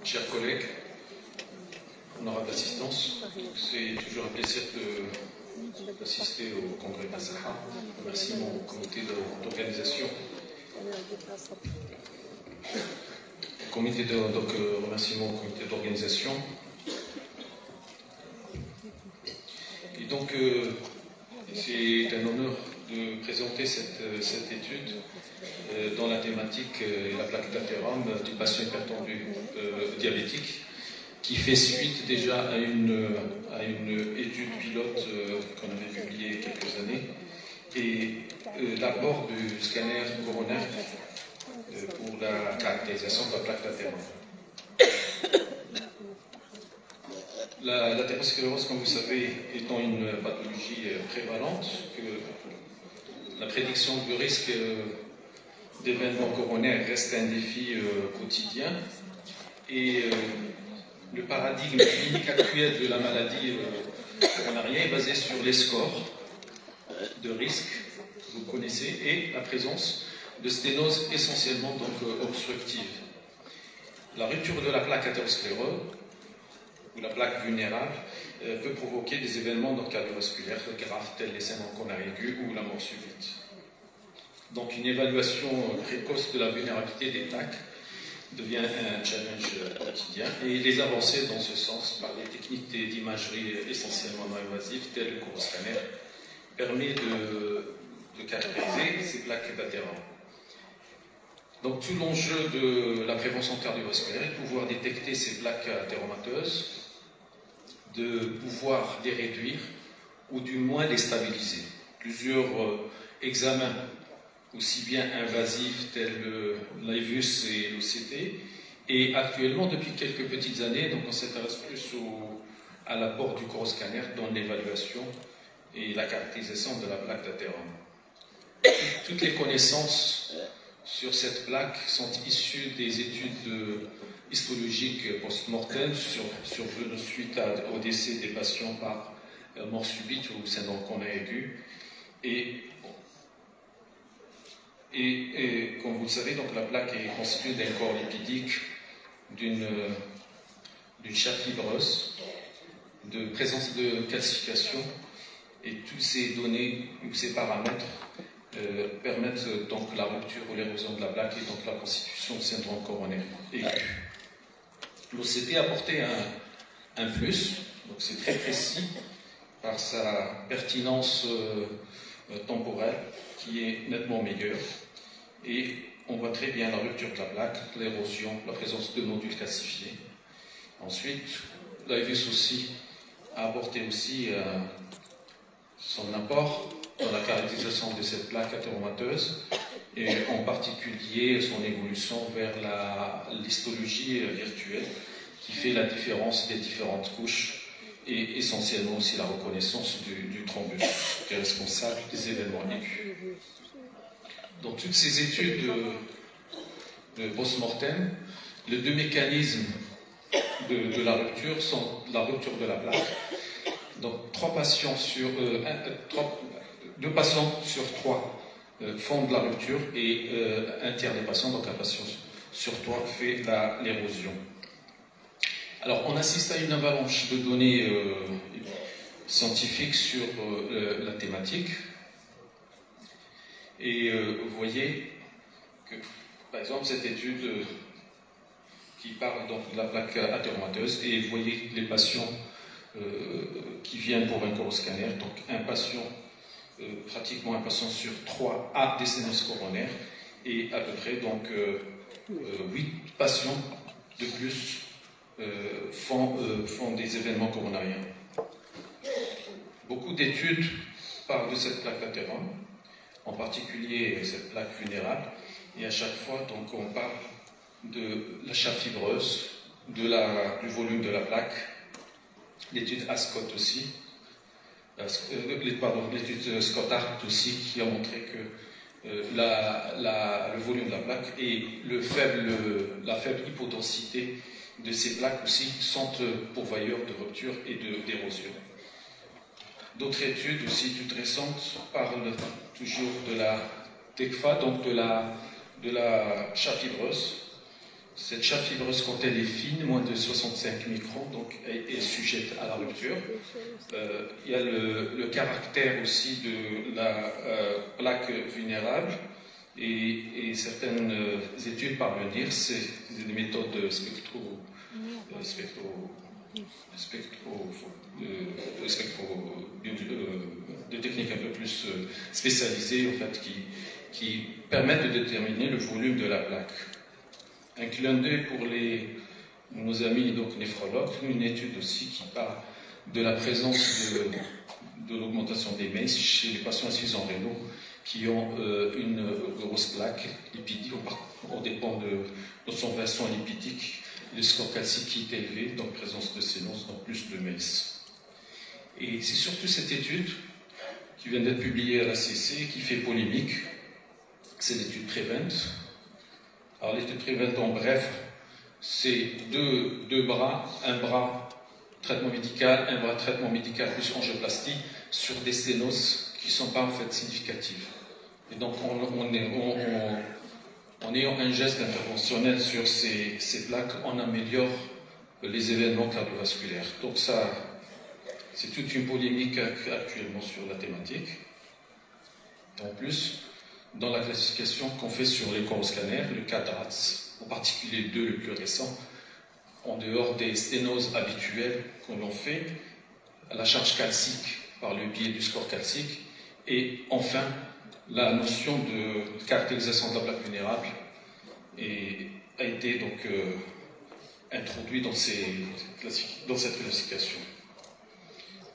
chers collègues, honorable assistance, c'est toujours un plaisir d'assister au congrès d'Azaha. Merci mon comité d'organisation. Remerciements au comité d'organisation. Et donc, c'est un honneur de présenter cette étude dans la thématique la plaque d'athérome du patient hypertendu diabétique, qui fait suite déjà à une étude pilote qu'on avait publiée il y a quelques années, et l'apport du scanner coronaire pour la caractérisation de la plaque d'athérome. L'athérosclérose, comme vous savez, étant une pathologie prévalente, que la prédiction du risque d'événements coronaires reste un défi quotidien, et le paradigme clinique actuel de la maladie coronarienne est basé sur les scores de risque, vous connaissez, et la présence de sténose essentiellement obstructive. La rupture de la plaque athéroscléreuse ou la plaque vulnérable peut provoquer des événements cardiovasculaires graves tels les syndromes coronariens aigus ou la mort subite. Donc une évaluation précoce de la vulnérabilité des plaques devient un challenge quotidien, et les avancées dans ce sens par les techniques d'imagerie essentiellement non invasives telles le coroscanner permet de caractériser ces plaques d'athérome. Donc tout l'enjeu de la prévention cardiovasculaire est de pouvoir détecter ces plaques athéromateuses, de pouvoir les réduire ou du moins les stabiliser. Plusieurs examens aussi bien invasifs tels l'IVUS et l'OCT, et actuellement depuis quelques petites années, donc on s'intéresse plus à l'apport du coroscanner dans l'évaluation et la caractérisation de la plaque d'athérome. Toutes les connaissances sur cette plaque sont issues des études histologiques post-mortem suite au décès des patients par mort subite ou syndrome coronarien aigu. Et comme vous le savez, donc, la plaque est constituée d'un corps lipidique, d'une chape fibreuse, de présence de calcification, et toutes ces données ou ces paramètres permettent donc la rupture ou l'érosion de la plaque et donc la constitution de syndrome coronaire aigu. L'OCT a apporté un plus, donc c'est très précis par sa pertinence temporelle qui est nettement meilleure, et on voit très bien la rupture de la plaque, l'érosion, la présence de nodules calcifiés. Ensuite, l'IVUS aussi a apporté aussi son apport dans la caractérisation de cette plaque athéromateuse, et en particulier son évolution vers l'histologie virtuelle qui fait la différence des différentes couches, et essentiellement aussi la reconnaissance du thrombus qui est responsable des événements aigus. Dans toutes ces études de post-mortem, les deux mécanismes de la rupture sont la rupture de la plaque. Donc deux patients sur trois font de la rupture, et un tiers des patients, donc un patient sur trois, fait l'érosion. Alors on assiste à une avalanche de données scientifiques sur la thématique, et vous voyez que par exemple cette étude qui parle donc de la plaque athéromateuse, et vous voyez les patients qui viennent pour un coroscanner, donc pratiquement un patient sur 3 a des sténoses coronaires, et à peu près donc 8 patients de plus font des événements coronariens. Beaucoup d'études parlent de cette plaque d'athérome, en particulier cette plaque vulnérable, et à chaque fois donc on parle de la chape fibreuse, du volume de la plaque. L'étude ASCOT aussi, l'étude Scott-Hart aussi, qui a montré que le volume de la plaque et la faible hypodensité de ces plaques aussi sont pourvoyeurs de rupture et d'érosion. D'autres études aussi toutes récentes parlent toujours de la TECFA, donc de la chape fibreuse, Cette chape fibreuse, quand elle est fine, moins de 65 microns, donc est sujette à la rupture. Il y a le caractère aussi de la plaque vulnérable et certaines études parvenir, c'est des méthodes de techniques un peu plus spécialisées en fait, qui permettent de déterminer le volume de la plaque. Un clin d'œil pour nos amis donc néphrologues, une étude aussi qui parle de la présence de l'augmentation des MACE chez les patients insuffisants rénaux qui ont une grosse plaque lipidique. On dépend de son versant lipidique, le score calcique qui est élevé, donc présence de sténose, donc plus de MACE. Et c'est surtout cette étude qui vient d'être publiée à l'ACC qui fait polémique. C'est l'étude PREVENT. Alors l'étude PREVENT, en bref, c'est deux bras, un bras traitement médical, un bras traitement médical plus angioplastie sur des sténoses qui ne sont pas en fait significatives. Et donc en ayant un geste interventionnel sur ces plaques, on améliore les événements cardiovasculaires. Donc ça, c'est toute une polémique actuellement sur la thématique. En plus, dans la classification qu'on fait sur les corps scanners, le CADRATS, en particulier 2, le plus récent, en dehors des sténoses habituelles qu'on en fait, la charge calcique par le biais du score calcique, et enfin la notion de caractérisation de la plaque vulnérable a été donc introduite dans cette classification.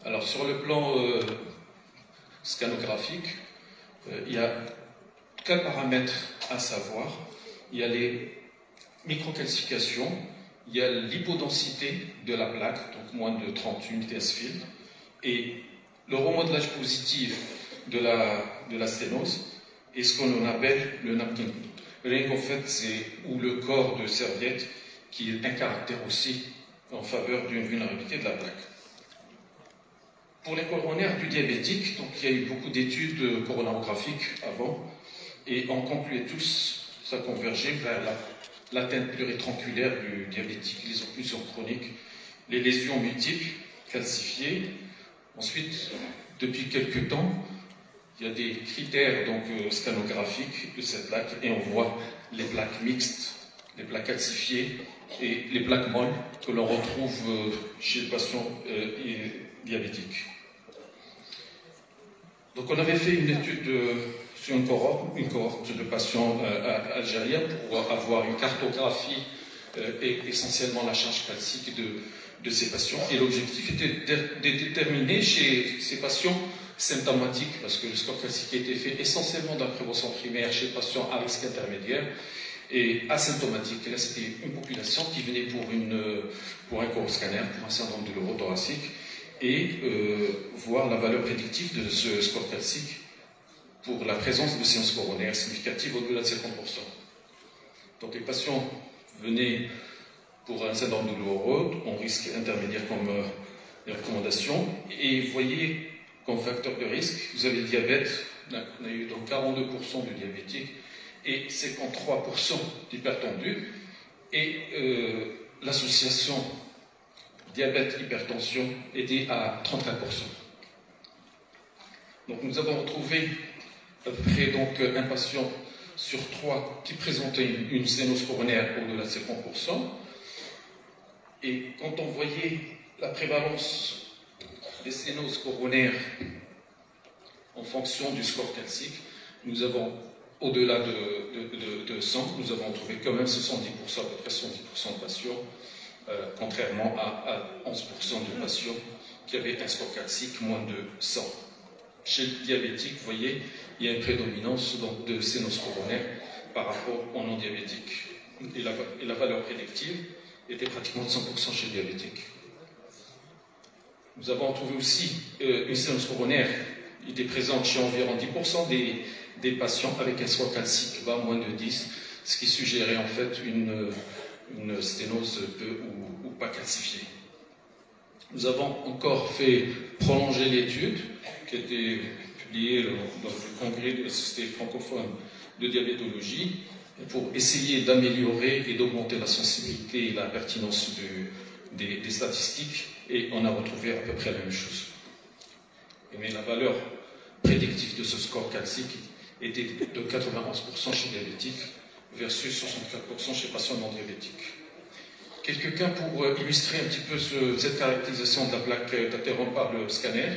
Alors sur le plan scanographique, il y a quels paramètres à savoir? Il y a les microcalcifications, il y a l'hypodensité de la plaque, donc moins de 30 unités S-field, et le remodelage positif de la sténose, et ce qu'on appelle le napkin. Le napkin, en fait, c'est le corps de serviette qui est un caractère aussi en faveur d'une vulnérabilité de la plaque. Pour les coronaires du diabétique, donc il y a eu beaucoup d'études coronarographiques avant, et on concluait tous, ça convergeait vers l'atteinte pluritronculaire du diabétique, les occlusions chroniques, les lésions multiples, calcifiées. Ensuite, depuis quelques temps, il y a des critères donc, scanographiques de cette plaque, et on voit les plaques mixtes, les plaques calcifiées et les plaques molles que l'on retrouve chez le patient diabétique. Donc on avait fait une étude sur une cohorte de patients algériens pour avoir une cartographie et essentiellement la charge calcique de ces patients. Et l'objectif était de déterminer chez ces patients symptomatiques, parce que le score calcique a été fait essentiellement dans la prévention primaire chez les patients à risque intermédiaire, et asymptomatique. Et là, c'était une population qui venait pour un corps scanner, pour un syndrome de l'eurothoracique, et voir la valeur prédictive de ce score calcique pour la présence de séances coronaires significatives au-delà de 50%. Donc les patients venaient pour un syndrome de l'euro, en risque intermédiaire comme les recommandations, et vous voyez comme facteur de risque, vous avez le diabète, on a eu donc 42% de diabétiques et 53% d'hypertendus, et l'association diabète-hypertension était à 34%. Donc nous avons retrouvé à peu près donc, un patient sur 3 qui présentait une sténose coronaire au-delà de 50%. Et quand on voyait la prévalence des sténoses coronaires en fonction du score calcique, nous avons, au-delà de 100, nous avons trouvé quand même 70%, à peu près 70% de patients, contrairement à 11% de patients qui avaient un score calcique moins de 100. Chez le diabétique, vous voyez, il y a une prédominance donc, de sténose coronaire par rapport au non-diabétique. Et la valeur prédictive était pratiquement de 100% chez le diabétique. Nous avons trouvé aussi une sténose coronaire qui était présente chez environ 10% des patients avec un score calcique bas, moins de 10, ce qui suggérait en fait une sténose peu ou pas calcifiée. Nous avons encore fait prolonger l'étude qui a été publiée dans le congrès de la Société francophone de diabétologie, pour essayer d'améliorer et d'augmenter la sensibilité et la pertinence des statistiques, et on a retrouvé à peu près la même chose. Mais la valeur prédictive de ce score calcique était de 91% chez diabétiques versus 64% chez patients non diabétiques. Quelqu'un pour illustrer un petit peu cette caractérisation de la plaque d'athérome par le scanner,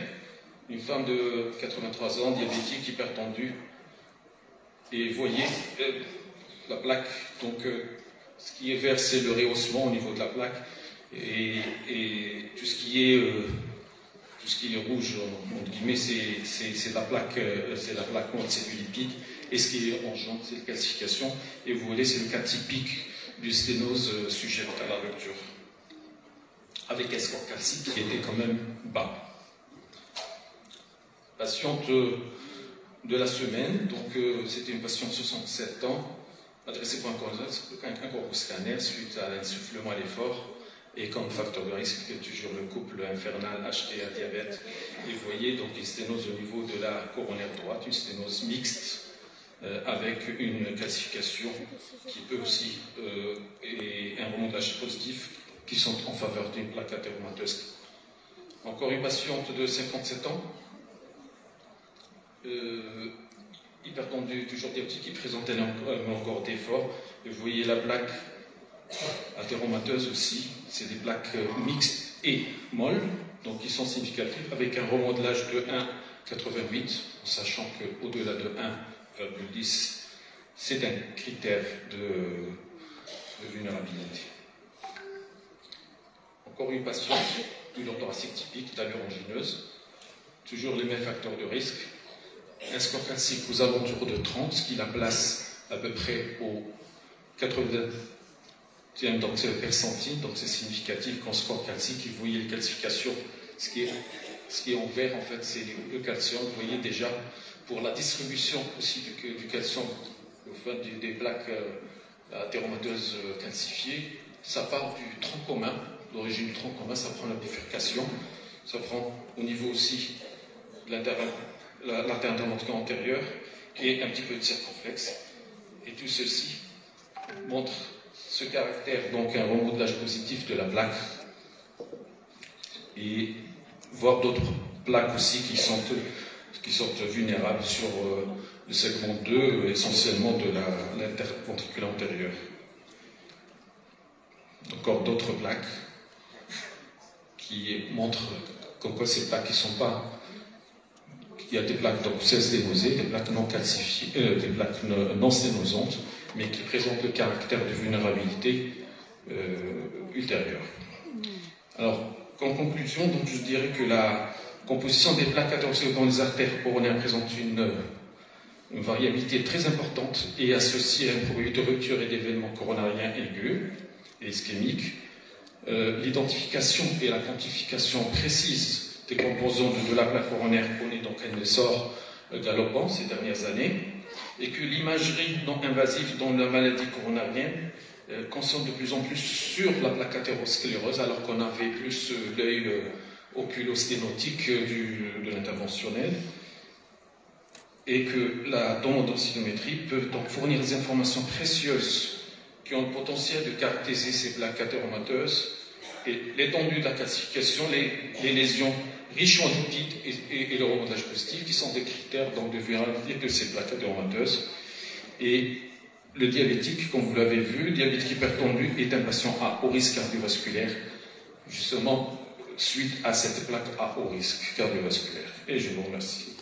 une femme de 83 ans, diabétique, hypertendue, et vous voyez la plaque, donc ce qui est vert c'est le rehaussement au niveau de la plaque, et tout ce qui est rouge, entre guillemets, c'est la plaque molle, c'est du lipide, et ce qui est en jaune, c'est la calcification, et vous voyez, c'est le cas typique du sténose sujette à la rupture, avec un score calcique qui était quand même bas. Patiente de la semaine, donc c'était une patiente de 67 ans, adressée pour un corps scanner suite à l'insufflement à l'effort, et comme facteur de risque, toujours le couple infernal HTA diabète. Et vous voyez donc une sténose au niveau de la coronaire droite, une sténose mixte avec une calcification qui peut aussi, et un remontage positif qui sont en faveur d'une plaque athéromateuse. Encore une patiente de 57 ans, hypertendue, toujours diabétique, qui présente un encore d'effort. Et vous voyez la plaque athéromateuse aussi, c'est des plaques mixtes et molles, donc qui sont significatives, avec un remodelage de 1,88, en sachant qu'au-delà de 1,10, c'est un critère de vulnérabilité. Encore une patiente, douleur thoracique typique, d'allure angineuse, toujours les mêmes facteurs de risque, un score calcique aux alentours de 30, ce qui la place à peu près au 80. Donc c'est le percentile, donc c'est significatif qu'en score calcique, vous voyez les calcifications. Ce qui est en vert, en fait, c'est le calcium. Vous voyez déjà, pour la distribution aussi du calcium au fin des plaques athéromateuses calcifiées, ça part du tronc commun. L'origine du tronc commun, ça prend la bifurcation. Ça prend au niveau aussi de l'artère ventriculaire antérieure et un petit peu de circonflexe. Et tout ceci montre ce caractère, donc un remodelage positif de la plaque, et voir d'autres plaques aussi qui sont vulnérables sur le segment 2, essentiellement de l'interventriculaire antérieure. Encore d'autres plaques qui montrent comme quoi ces plaques qui sont pas. Il y a des plaques donc sténosées, des plaques non calcifiées, des plaques non sténosantes, mais qui présentent le caractère de vulnérabilité ultérieure. Alors, en conclusion, donc, je dirais que la composition des plaques athéromateuses dans les artères coronaires présente une variabilité très importante et associée à une probabilité de rupture et d'événements coronariens aigus et ischémiques. L'identification et la quantification précise des composantes de la plaque coronaire connaît donc un essor galopant ces dernières années, et que l'imagerie non invasive dans la maladie coronarienne concentre de plus en plus sur la plaque athéroscléreuse, alors qu'on avait plus l'œil oculosténotique de l'interventionnel, et que la densitométrie peut donc fournir des informations précieuses qui ont le potentiel de caractériser ces plaques athéromateuses et l'étendue de la calcification, les lésions riches en lipides et le remodelage positif, qui sont des critères donc, de vulnérabilité de ces plaques athéromateuses. Et le diabétique, comme vous l'avez vu, le diabétique hypertendu est un patient à haut risque cardiovasculaire, justement suite à cette plaque à haut risque cardiovasculaire. Et je vous remercie.